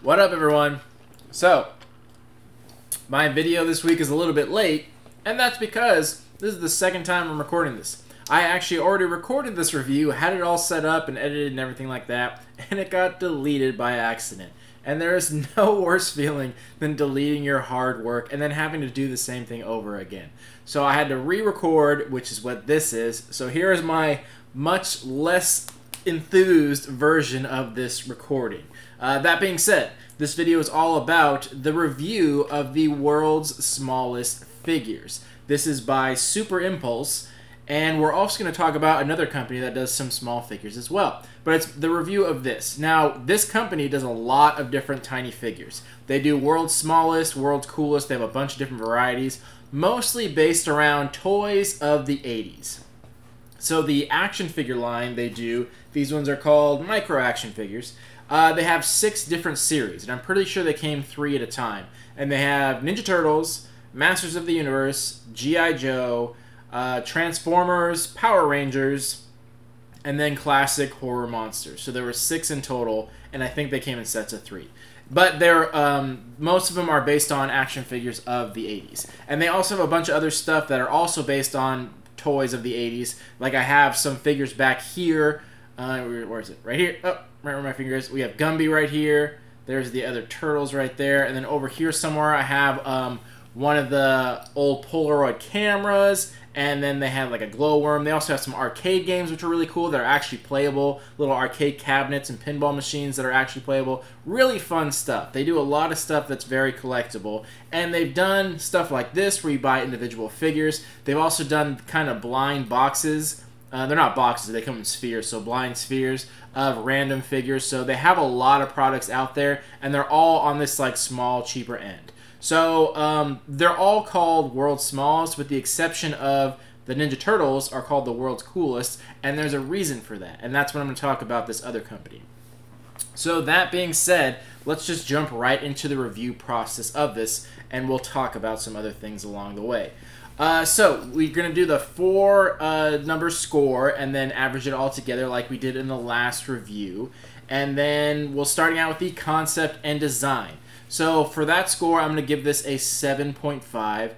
What up, everyone? So, my video this week is a little bit late, and that's because this is the second time I'm recording this. I actually already recorded this review, had it all set up and edited and everything like that, and it got deleted by accident. And there is no worse feeling than deleting your hard work and then having to do the same thing over again. So I had to re-record, which is what this is. So here is my much less enthused version of this recording. That being said, this video is all about the review of the world's smallest figures. This is by Super Impulse, and we're also going to talk about another company that does some small figures as well. But it's the review of this. Now, this company does a lot of different tiny figures. They do world's smallest, world's coolest. They have a bunch of different varieties, mostly based around toys of the 80s. So the action figure line they do, these ones are called micro action figures. They have 6 different series, and I'm pretty sure they came 3 at a time. And they have Ninja Turtles, Masters of the Universe, G.I. Joe, Transformers, Power Rangers, and then classic horror monsters. So there were 6 in total, and I think they came in sets of 3. But they're most of them are based on action figures of the 80s. And they also have a bunch of other stuff that are also based on toys of the 80s. Like I have some figures back here. Where is it? Right here. Oh, right where my finger is. We have Gumby right here. There's the other turtles right there. And then over here somewhere I have one of the old Polaroid cameras. And then they have like a glowworm. They also have some arcade games which are really cool that are actually playable. Little arcade cabinets and pinball machines that are actually playable. Really fun stuff. They do a lot of stuff that's very collectible. And they've done stuff like this where you buy individual figures. They've also done kind of blind boxes. They're not boxes, they come in spheres, so blind spheres of random figures. So they have a lot of products out there, and they're all on this like small, cheaper end. So they're all called World's Smallest, with the exception of the Ninja Turtles are called the World's Coolest, and there's a reason for that, and that's what I'm going to talk about this other company. So that being said, let's just jump right into the review process of this, and we'll talk about some other things along the way. So we're going to do the 4 number score and then average it all together like we did in the last review. And then we'll starting out with the concept and design. So for that score, I'm going to give this a 7.5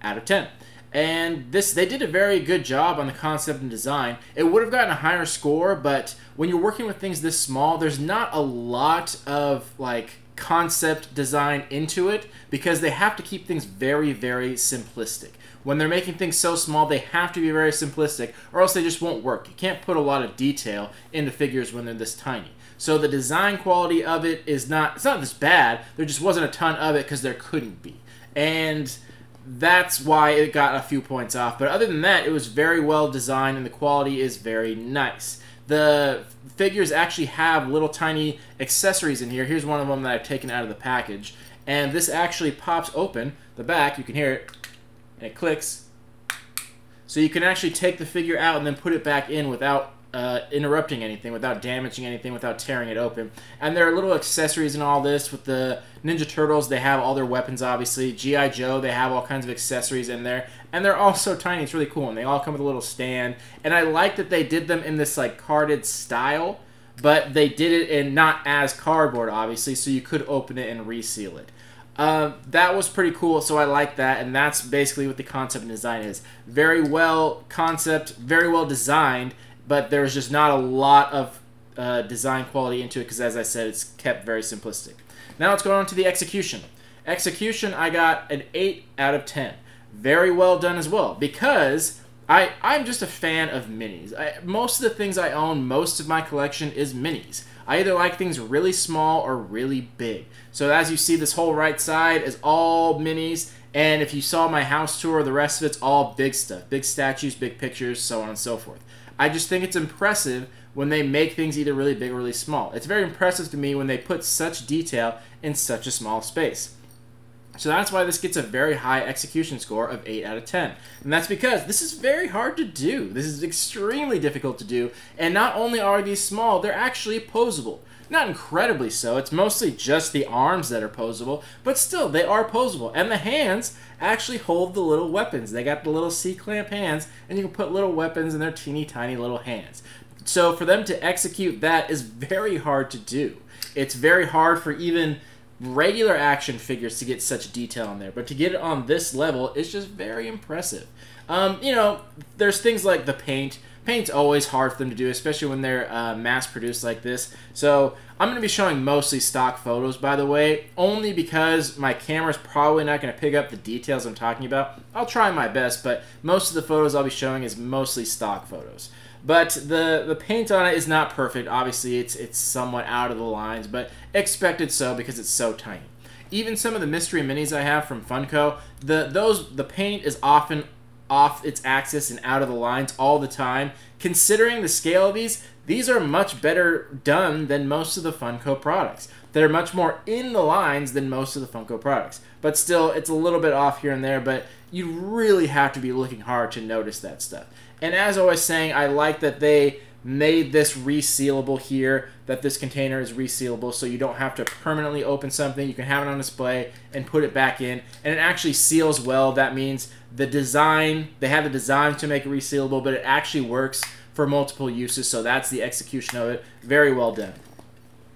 out of 10. And they did a very good job on the concept and design. It would have gotten a higher score, but when you're working with things this small, there's not a lot of like concept design into it because they have to keep things very, very simplistic. When they're making things so small, they have to be very simplistic or else they just won't work. You can't put a lot of detail into figures when they're this tiny. So the design quality of it is not this bad. There just wasn't a ton of it because there couldn't be. And that's why it got a few points off. But other than that, it was very well designed and the quality is very nice. The figures actually have little tiny accessories in here. Here's one of them that I've taken out of the package. And this actually pops open. The back, you can hear it, and it clicks. So you can actually take the figure out and then put it back in without interrupting anything, without damaging anything, without tearing it open. And there are little accessories in all this. With the Ninja Turtles, they have all their weapons, obviously. G.I. Joe, they have all kinds of accessories in there. And they're all so tiny, it's really cool. And they all come with a little stand. And I like that they did them in this like carded style, but they did it in not as cardboard, obviously, so you could open it and reseal it. That was pretty cool, so I like that, and that's basically what the concept and design is. Very well concept, very well designed, but there's just not a lot of design quality into it because, as I said, it's kept very simplistic. Now let's go on to the execution. Execution, I got an 8 out of 10. Very well done as well, because I'm just a fan of minis. Most of the things I own, most of my collection is minis. I either like things really small or really big. So as you see, this whole right side is all minis, and if you saw my house tour, the rest of it's all big stuff. Big statues, big pictures, so on and so forth. I just think it's impressive when they make things either really big or really small. It's very impressive to me when they put such detail in such a small space. So that's why this gets a very high execution score of 8 out of 10. And that's because this is very hard to do. This is extremely difficult to do. And not only are these small, they're actually posable. Not incredibly so. It's mostly just the arms that are posable, but still, they are posable. And the hands actually hold the little weapons. They got the little C-clamp hands, and you can put little weapons in their teeny tiny little hands. So for them to execute that is very hard to do. It's very hard for even regular action figures to get such detail on there, but to get it on this level is just very impressive. You know, there's things like the paint. Paint's always hard for them to do, especially when they're mass-produced like this. So I'm going to be showing mostly stock photos, by the way, only because my camera's probably not going to pick up the details I'm talking about. I'll try my best, but most of the photos I'll be showing is mostly stock photos. But the paint on it is not perfect. Obviously, it's somewhat out of the lines, but expected so because it's so tiny. Even some of the mystery minis I have from Funko, the paint is often off its axis and out of the lines all the time. Considering the scale of these are much better done than most of the Funko products. They're much more in the lines than most of the Funko products. But still, it's a little bit off here and there, but you really have to be looking hard to notice that stuff. And as I was saying, I like that they made this resealable here, that this container is resealable, so you don't have to permanently open something. You can have it on display and put it back in, and it actually seals well. That means the design, they have the design to make it resealable, but it actually works for multiple uses, so that's the execution of it. Very well done.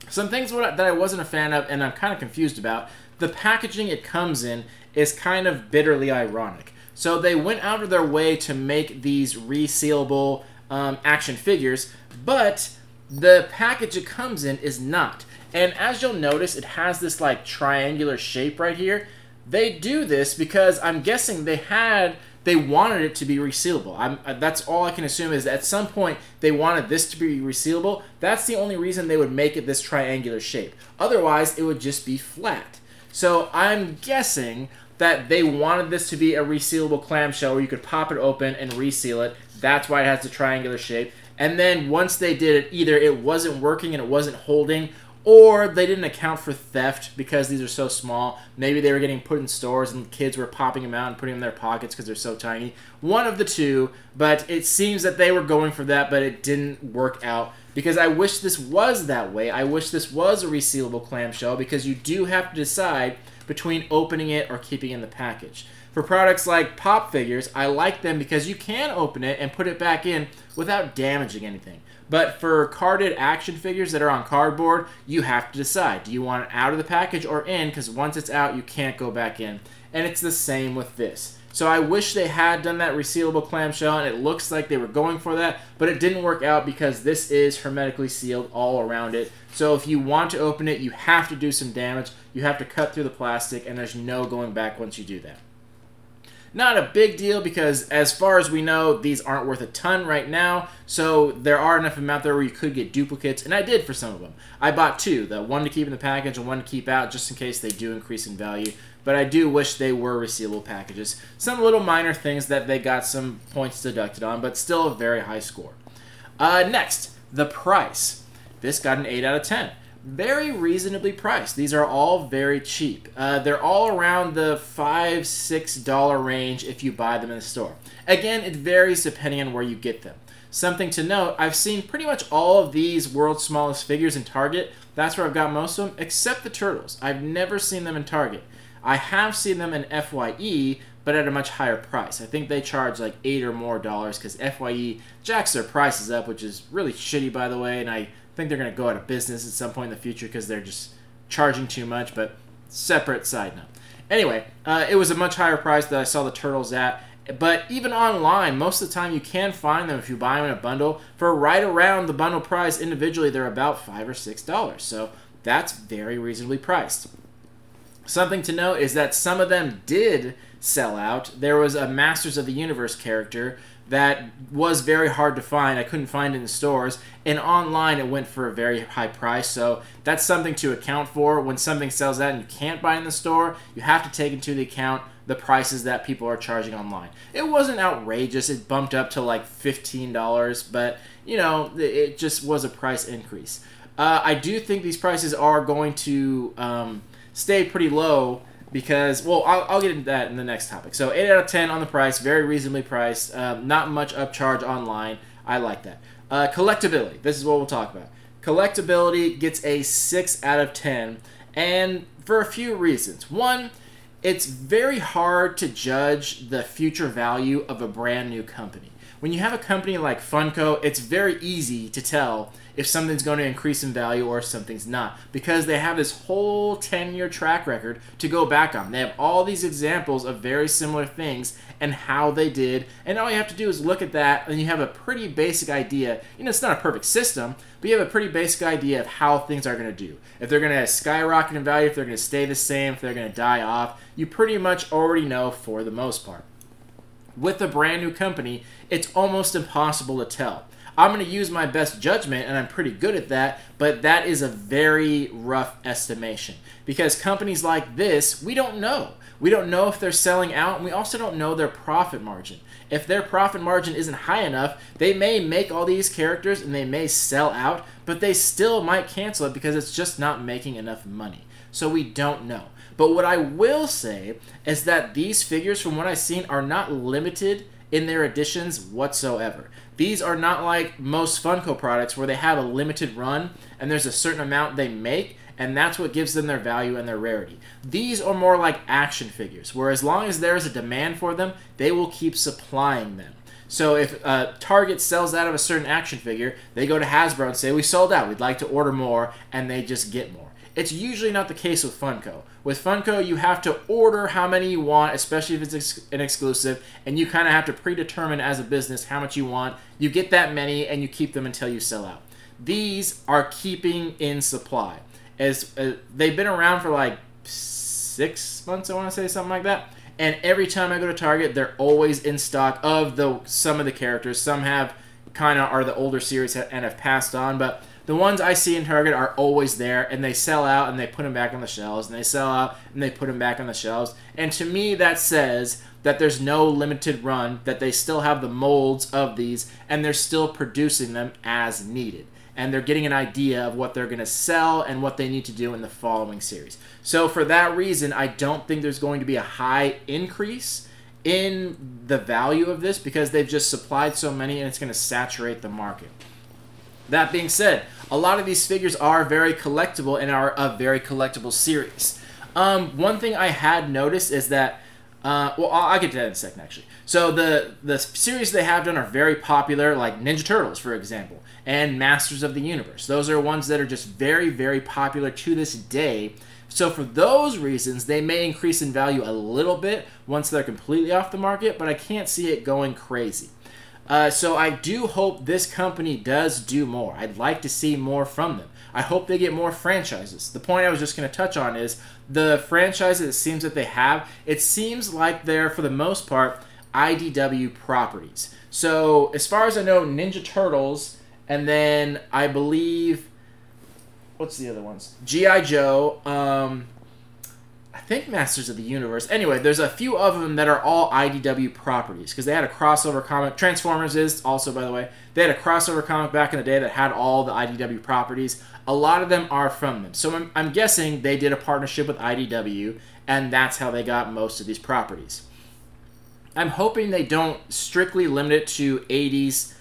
Some things that I wasn't a fan of, and I'm kind of confused about, the packaging it comes in is kind of bitterly ironic. So they went out of their way to make these resealable action figures, but the package it comes in is not. And as you'll notice, it has this like triangular shape right here. They do this because I'm guessing they wanted it to be resealable. That's all I can assume, is at some point they wanted this to be resealable. That's the only reason they would make it this triangular shape. Otherwise, it would just be flat. So I'm guessing that they wanted this to be a resealable clamshell where you could pop it open and reseal it. That's why it has the triangular shape. And then once they did it, either it wasn't working and it wasn't holding, or they didn't account for theft because these are so small. Maybe they were getting put in stores and kids were popping them out and putting them in their pockets because they're so tiny. One of the two, but it seems that they were going for that, but it didn't work out. Because I wish this was that way. I wish this was a resealable clamshell, because you do have to decide between opening it or keeping it in the package. For products like pop figures, I like them because you can open it and put it back in without damaging anything. But for carded action figures that are on cardboard, you have to decide. Do you want it out of the package or in? Because once it's out, you can't go back in. And it's the same with this. So I wish they had done that resealable clamshell, and it looks like they were going for that, but it didn't work out because this is hermetically sealed all around it. So if you want to open it, you have to do some damage. You have to cut through the plastic, and there's no going back once you do that. Not a big deal because, as far as we know, these aren't worth a ton right now, so there are enough of them out there where you could get duplicates, and I did for some of them. I bought two, the one to keep in the package and one to keep out, just in case they do increase in value, but I do wish they were resealable packages. Some little minor things that they got some points deducted on, but still a very high score. Next, the price. This got an 8 out of 10. Very reasonably priced. These are all very cheap. They're all around the $5, $6 range if you buy them in the store. Again, it varies depending on where you get them. Something to note, I've seen pretty much all of these World's Smallest Figures in Target. That's where I've got most of them, except the Turtles. I've never seen them in Target. I have seen them in FYE, but at a much higher price. I think they charge like $8 or more because FYE jacks their prices up, which is really shitty, by the way, and I think they're going to go out of business at some point in the future because they're just charging too much, but separate side note. Anyway, it was a much higher price that I saw the Turtles at, but even online, most of the time you can find them if you buy them in a bundle. For right around the bundle price individually, they're about $5 or $6, so that's very reasonably priced. Something to note is that some of them did sell out. There was a Masters of the Universe character that was very hard to find. I couldn't find it in stores, and online it went for a very high price, so that's something to account for. When something sells out and you can't buy it in the store, you have to take into account the prices that people are charging online. It wasn't outrageous. It bumped up to like $15, but you know, it just was a price increase. I do think these prices are going to stay pretty low because, well, I'll get into that in the next topic. So 8 out of 10 on the price, very reasonably priced, not much upcharge online. I like that. Collectibility, this is what we'll talk about. Collectibility gets a 6 out of 10, and for a few reasons. One, it's very hard to judge the future value of a brand new company. When you have a company like Funko, it's very easy to tell if something's going to increase in value or if something's not, because they have this whole 10-year track record to go back on. They have all these examples of very similar things and how they did, and all you have to do is look at that and you have a pretty basic idea. You know, it's not a perfect system, but you have a pretty basic idea of how things are going to do. If they're going to skyrocket in value, if they're going to stay the same, if they're going to die off, you pretty much already know for the most part. With a brand new company, it's almost impossible to tell. I'm going to use my best judgment, and I'm pretty good at that, but that is a very rough estimation. Because companies like this, we don't know. We don't know if they're selling out, and we also don't know their profit margin. If their profit margin isn't high enough, they may make all these characters and they may sell out, but they still might cancel it because it's just not making enough money. So we don't know. But what I will say is that these figures, from what I've seen, are not limited in their editions whatsoever. These are not like most Funko products where they have a limited run and there's a certain amount they make, and that's what gives them their value and their rarity. These are more like action figures, where as long as there is a demand for them, they will keep supplying them. So if Target sells out of a certain action figure, they go to Hasbro and say, we sold out, we'd like to order more, and they just get more. It's usually not the case with Funko. With Funko, you have to order how many you want, especially if it's an exclusive, and you kind of have to predetermine as a business how much you want. You get that many, and you keep them until you sell out. These are keeping in supply. As they've been around for like 6 months, I want to say, something like that. And every time I go to Target, they're always in stock of some of the characters. Some have are the older series and have passed on, but the ones I see in Target are always there, and they sell out and they put them back on the shelves, and they sell out and they put them back on the shelves. And to me, that says that there's no limited run, that they still have the molds of these, and they're still producing them as needed. And they're getting an idea of what they're going to sell and what they need to do in the following series. So for that reason, I don't think there's going to be a high increase in the value of this, because they've just supplied so many and it's going to saturate the market. That being said, a lot of these figures are very collectible and are a very collectible series. One thing I had noticed is that, well, I'll get to that in a second, actually. So the series they have done are very popular, like Ninja Turtles, for example, and Masters of the Universe. Those are ones that are just very, very popular to this day. So for those reasons, they may increase in value a little bit once they're completely off the market, but I can't see it going crazy. So I do hope this company does do more. I'd like to see more from them. I hope they get more franchises. The point I was just going to touch on is the franchises it seems that they have, it seems like they're, for the most part, IDW properties. So as far as I know, Ninja Turtles, and then I believe, what's the other ones? G.I. Joe, I think Masters of the Universe. Anyway, there's a few of them that are all IDW properties, because they had a crossover comic. Transformers is also, by the way. They had a crossover comic back in the day that had all the IDW properties. A lot of them are from them. So I'm guessing they did a partnership with IDW, and that's how they got most of these properties. I'm hoping they don't strictly limit it to 80s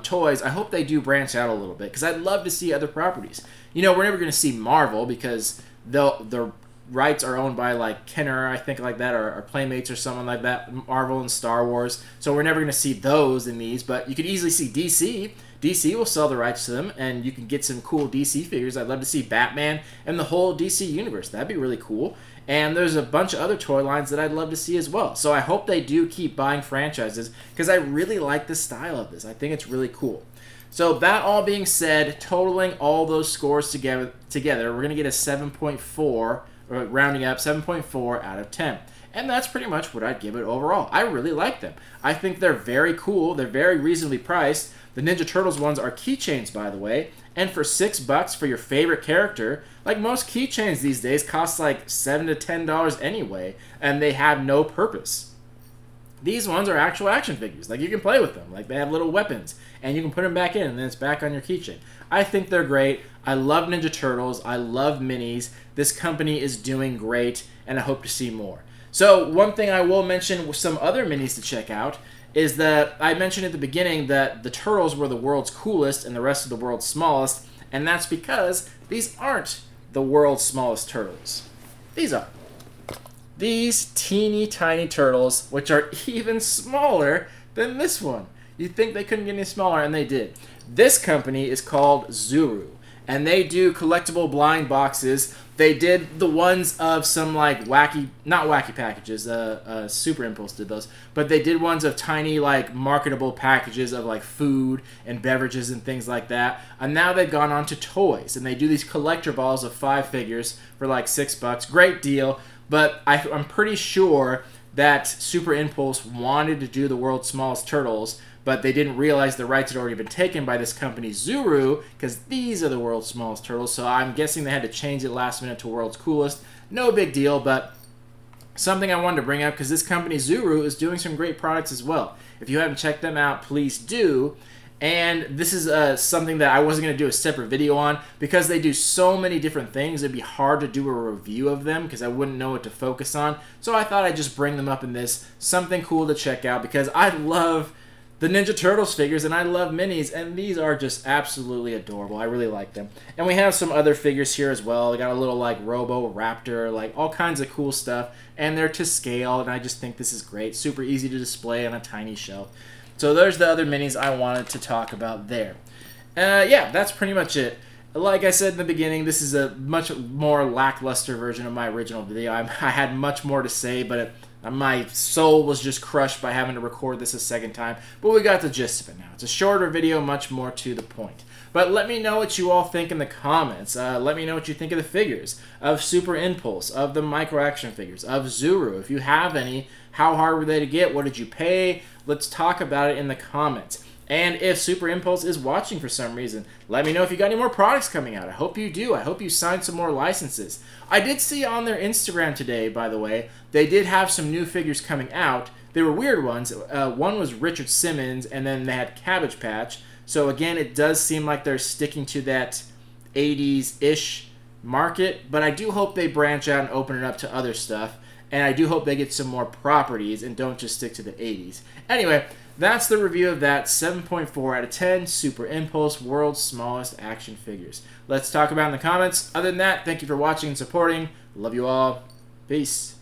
toys. I hope they do branch out a little bit, because I'd love to see other properties. You know, we're never going to see Marvel, because the rights are owned by like Kenner, I think, like that, or Playmates or someone like that, Marvel and Star Wars. So we're never going to see those in these, but you could easily see DC. DC will sell the rights to them, and you can get some cool DC figures. I'd love to see Batman and the whole DC universe. That'd be really cool. And there's a bunch of other toy lines that I'd love to see as well. So I hope they do keep buying franchises, because I really like the style of this. I think it's really cool. So that all being said, totaling all those scores together we're going to get a 7.4, or rounding up 7.4 out of 10. And that's pretty much what I'd give it overall. I really like them. I think they're very cool. They're very reasonably priced. The Ninja Turtles ones are keychains, by the way. And for $6 for your favorite character, like most keychains these days cost like $7 to $10 anyway, and they have no purpose. These ones are actual action figures. Like, you can play with them. Like, they have little weapons, and you can put them back in, and then it's back on your keychain. I think they're great. I love Ninja Turtles. I love minis. This company is doing great, and I hope to see more. So one thing I will mention with some other minis to check out is that I mentioned at the beginning that the Turtles were the world's coolest and the rest of the world's smallest, and that's because these aren't the world's smallest turtles. These are. These teeny tiny turtles, which are even smaller than this one. You'd think they couldn't get any smaller, and they did. This company is called Zuru, and they do collectible blind boxes. They did the ones of some like wacky, not wacky packages, Super Impulse did those, but they did ones of tiny like marketable packages of like food and beverages and things like that. And now they've gone on to toys, and they do these collector balls of 5 figures for like $6. Great deal, but I'm pretty sure that Super Impulse wanted to do the world's smallest turtles, but they didn't realize the rights had already been taken by this company, Zuru, because these are the world's smallest turtles, so I'm guessing they had to change it last minute to world's coolest. No big deal, but something I wanted to bring up, because this company, Zuru, is doing some great products as well. If you haven't checked them out, please do. And this is something that I wasn't going to do a separate video on, because they do so many different things. It'd be hard to do a review of them, because I wouldn't know what to focus on. So I thought I'd just bring them up in this. Something cool to check out, because I love the Ninja Turtles figures, and I love minis, and these are just absolutely adorable. I really like them. And we have some other figures here as well. We got a little, like, Robo Raptor, like, all kinds of cool stuff. And they're to scale, and I just think this is great. Super easy to display on a tiny shelf. So there's the other minis I wanted to talk about there. Yeah, that's pretty much it. Like I said in the beginning, this is a much more lackluster version of my original video. I had much more to say, but my soul was just crushed by having to record this a second time. But we got the gist of it now. It's a shorter video, much more to the point. But let me know what you all think in the comments. Let me know what you think of the figures, of Super Impulse, of the micro action figures, of Zuru. If you have any, how hard were they to get? What did you pay? Let's talk about it in the comments. And if Super Impulse is watching for some reason, let me know if you got any more products coming out. I hope you do. I hope you sign some more licenses. I did see on their Instagram today, by the way, they did have some new figures coming out. They were weird ones. One was Richard Simmons, and then they had Cabbage Patch. So again, it does seem like they're sticking to that 80s-ish market, but I do hope they branch out and open it up to other stuff. And I do hope they get some more properties and don't just stick to the 80s. Anyway, that's the review of that 7.4 out of 10 Super Impulse World's Smallest Action Figures. Let's talk about it in the comments. Other than that, thank you for watching and supporting. Love you all. Peace.